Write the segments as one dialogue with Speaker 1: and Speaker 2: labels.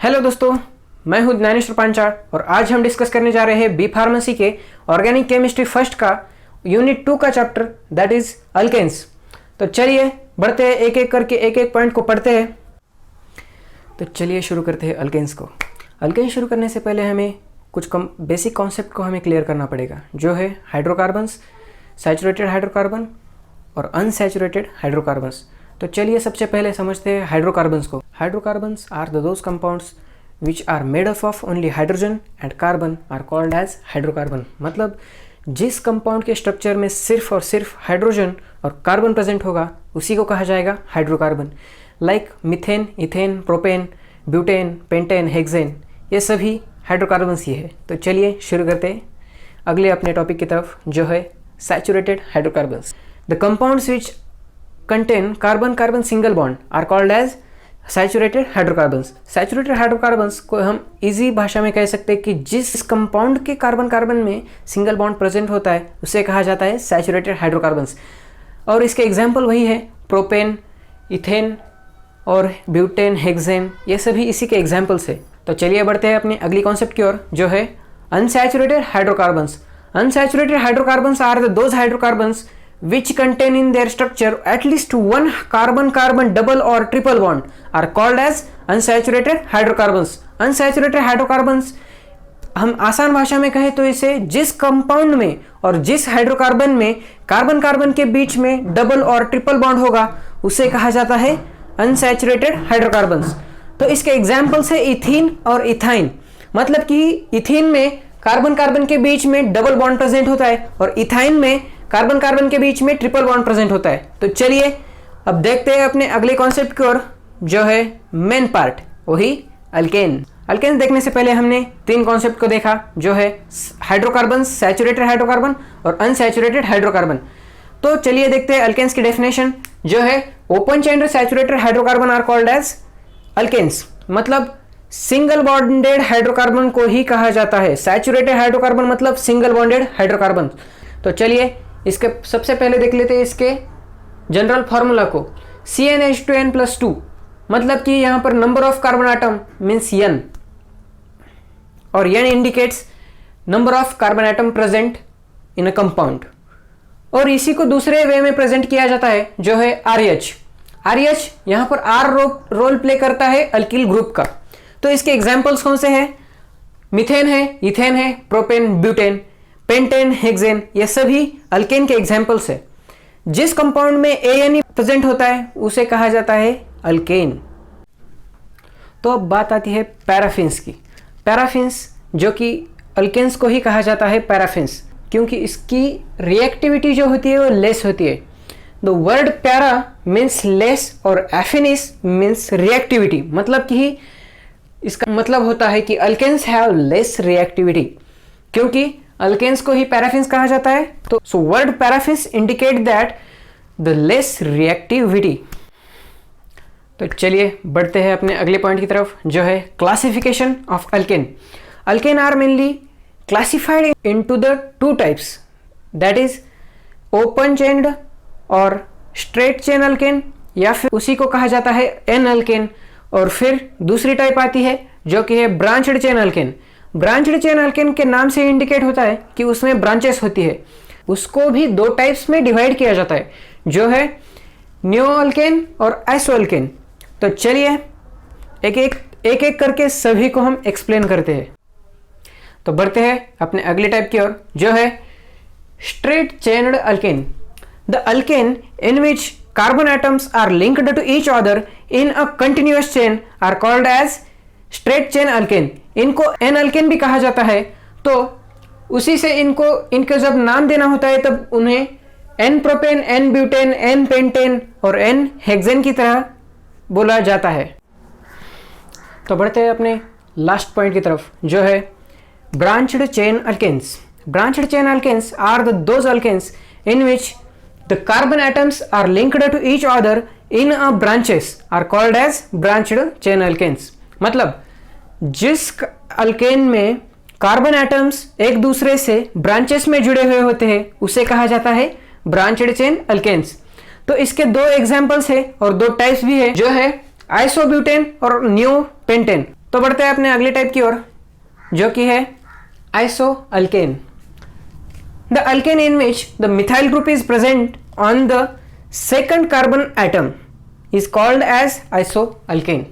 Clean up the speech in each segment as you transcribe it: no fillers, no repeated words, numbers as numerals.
Speaker 1: Hello दोस्तों, मैं हूं ज्ञानेश्वर पांचाल और आज हम डिस्कस करने जा रहे हैं बी फार्मेसी के ऑर्गेनिक केमिस्ट्री फर्स्ट का यूनिट 2 का चैप्टर दैट इज अल्केन्स। तो चलिए बढ़ते हैं, एक एक करके एक एक पॉइंट को पढ़ते हैं। तो चलिए शुरू करते हैं अल्केन्स को। अल्केन्स शुरू करने से पहले हमें कुछ बेसिक कॉन्सेप्ट को हमें क्लियर करना पड़ेगा, जो है हाइड्रोकार्बन्स, सैचुरेटेड हाइड्रोकार्बन और अनसैचुरेटेड हाइड्रोकार्बन्स। तो चलिए सबसे पहले समझते हैं हाइड्रोकार्बन्स को। Hydrocarbons are those compounds which are made up of only hydrogen and carbon are called as hydrocarbon. मतलब जिस कंपाउंड के स्ट्रक्चर में सिर्फ और सिर्फ हाइड्रोजन और कार्बन प्रेजेंट होगा उसी को कहा जाएगा hydrocarbon. Like methane, ethane, propane, butane, pentane, hexane, ये सभी हाइड्रोकार्बन्स ही है। तो चलिए शुरू करते हैं अगले अपने टॉपिक की तरफ, जो है saturated hydrocarbons. The compounds which contain carbon carbon single bond are called as saturated hydrocarbons. Saturated hydrocarbons को हम इजी भाषा में कह सकते हैं कि जिस कंपाउंड के कार्बन कार्बन में सिंगल बॉन्ड प्रेजेंट होता है उसे कहा जाता है सैचुरेटेड हाइड्रोकार्बन्स। और इसके एग्जाम्पल वही है प्रोपेन, इथेन और ब्यूटेन, हेक्सेन, ये सभी इसी के एग्जाम्पल्स है। तो चलिए बढ़ते हैं अपनी अगली कॉन्सेप्ट की ओर, जो है unsaturated hydrocarbons. Unsaturated hydrocarbons are those hydrocarbons which contain in their structure at least one carbon-carbon double or triple bond are called as unsaturated hydrocarbons. Unsaturated hydrocarbons हम आसान भाषा में कहें तो इसे जिस कंपाउंड में और जिस हाइड्रोकार्बन में कार्बन कार्बन के बीच में डबल और ट्रिपल बॉन्ड होगा उसे कहा जाता है अनसैचुरेटेड हाइड्रोकार्बन्स। तो इसके एग्जाम्पल्स है इथीन और इथाइन। मतलब कि इथीन में कार्बन कार्बन के बीच में डबल बॉन्ड प्रेजेंट होता है और इथाइन में कार्बन कार्बन के बीच में ट्रिपल बॉन्ड प्रेजेंट होता है। तो चलिए अब देखते हैं अपने अगले कॉन्सेप्ट की ओर, जो है मेन पार्ट, वही अल्केन। अल्केन देखने से पहले हमने 3 कॉन्सेप्ट को देखा, जो है हाइड्रोकार्बन, सैचुरेटेड हाइड्रोकार्बन और अनसैचुरेटेड हाइड्रोकार्बन। तो चलिए देखते हैं अल्केन्स की डेफिनेशन, जो है open chain saturated hydrocarbon are called as alkanes. मतलब सिंगल बॉन्डेड हाइड्रोकार्बन को ही कहा जाता है सैचुरेटेड हाइड्रोकार्बन, मतलब सिंगल बॉन्डेड हाइड्रोकार्बन। तो चलिए इसके सबसे पहले देख लेते हैं इसके जनरल फार्मूला को। CnH2n+2, मतलब कि यहां पर number of carbon atom means n, और n indicates number of carbon atom present in a compound. और इसी को दूसरे वे में प्रेजेंट किया जाता है, जो है RH। RH यहां पर R रोल प्ले करता है अल्किल ग्रुप का। तो इसके एग्जाम्पल्स कौन से हैं? मीथेन है, इथेन है, प्रोपेन, ब्यूटेन, पेंटेन, हेक्सेन, ये सभी अल्केन के एग्जाम्पल्स है। जिस कंपाउंड में AN प्रेजेंट होता है उसे कहा जाता है अल्केन। तो अब बात आती है पैराफिन्स की। पैराफिन्स, जो कि अल्केन्स को ही कहा जाता है पैराफिन्स, क्योंकि इसकी रिएक्टिविटी जो होती है वो लेस होती है। The word para means less और एफिनिस मीन्स रिएक्टिविटी। मतलब कि इसका मतलब होता है कि अल्केन्स हैव लेस रिएक्टिविटी, क्योंकि अल्केन्स को ही पैराफिन्स कहा जाता है। तो so word paraffins indicate that the less reactivity. तो चलिए बढ़ते हैं अपने अगले पॉइंट की तरफ, जो है classification of alkane. Alkane are mainly classified into the 2 types, that is open chained और स्ट्रेट चेन अल्केन, या फिर उसी को कहा जाता है एन अल्केन। और फिर दूसरी टाइप आती है जो कि है branched chain alkane. Branched chain alkane के नाम से इंडिकेट होता है कि उसमें ब्रांचेस होती है। उसको भी 2 टाइप्स में डिवाइड किया जाता है, जो है नियो अल्केन और आइसो अल्केन। तो चलिए एक एक करके सभी को हम एक्सप्लेन करते हैं। तो बढ़ते हैं अपने अगले टाइप की ओर, जो है straight chained alkane. The alkane in which carbon atoms are linked to each other in a continuous chain are called as straight chain alkane. इनको एन अल्केन भी कहा जाता है। तो उसी से इनको जब नाम देना होता है तब उन्हें n propane, n butane, n pentane और एन हेक्सेन की तरह बोला जाता है। तो बढ़ते हैं अपने लास्ट पॉइंट की तरफ, जो है branched chain alkanes. Branched chain alkanes are those alkanes in which the carbon atoms are linked to each other in a branches are called as branched chain alkanes. मतलब जिस अल्केन में carbon atoms एक दूसरे से branches में जुड़े हुए होते हैं उसे कहा जाता है ब्रांचड चेन अल्केन्स। तो इसके 2 एग्जाम्पल्स है और 2 टाइप्स भी है, जो है आइसोब्यूटेन और न्यू पेंटेन। तो बढ़ते हैं अपने अगले टाइप की ओर, जो कि है isoalkane. The alkane in which the methyl group is present on the second carbon atom is called as isoalkane.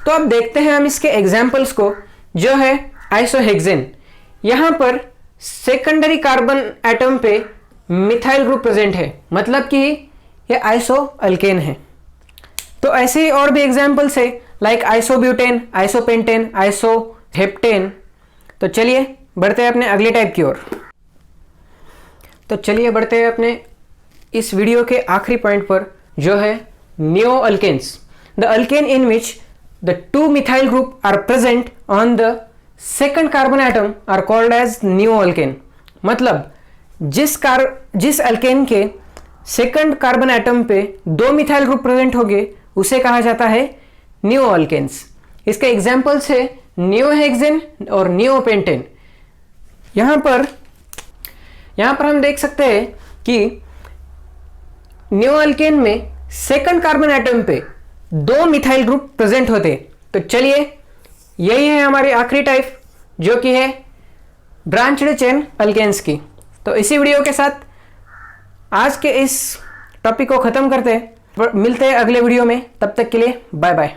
Speaker 1: तो अब देखते हैं हम इसके एग्जाम्पल्स को, जो है आइसोहेक्सेन। यहां पर सेकेंडरी कार्बन एटम पे मिथाइल ग्रुप प्रेजेंट है, मतलब कि ये आइसोअल्केन है। तो ऐसे ही और भी एग्जाम्पल्स है, लाइक आइसोब्यूटेन, आइसोपेंटेन, आइसोहेप्टेन। तो चलिए बढ़ते हैं अपने अगले टाइप की ओर। तो चलिए बढ़ते हैं अपने इस वीडियो के आखिरी पॉइंट पर, जो है neoalkanes. The alkane in which the two methyl group are present on the second carbon atom are called as neoalkane। मतलब जिस अल्केन के सेकंड कार्बन एटम पे दो मिथाइल ग्रुप प्रेजेंट होंगे उसे कहा जाता है नियोअल्केन्स। इसके एग्जांपल्स है नियोहेक्सेन और नियोपेंटेन। यहां पर हम देख सकते हैं कि नियोअल्केन में सेकंड कार्बन एटम पे दो मिथाइल ग्रुप प्रेजेंट होते। तो चलिए यही है हमारी आखिरी टाइप, जो कि है ब्रांच्ड चेन अल्केन्स की। तो इसी वीडियो के साथ आज के इस टॉपिक को खत्म करते हैं। मिलते हैं अगले वीडियो में, तब तक के लिए बाय बाय।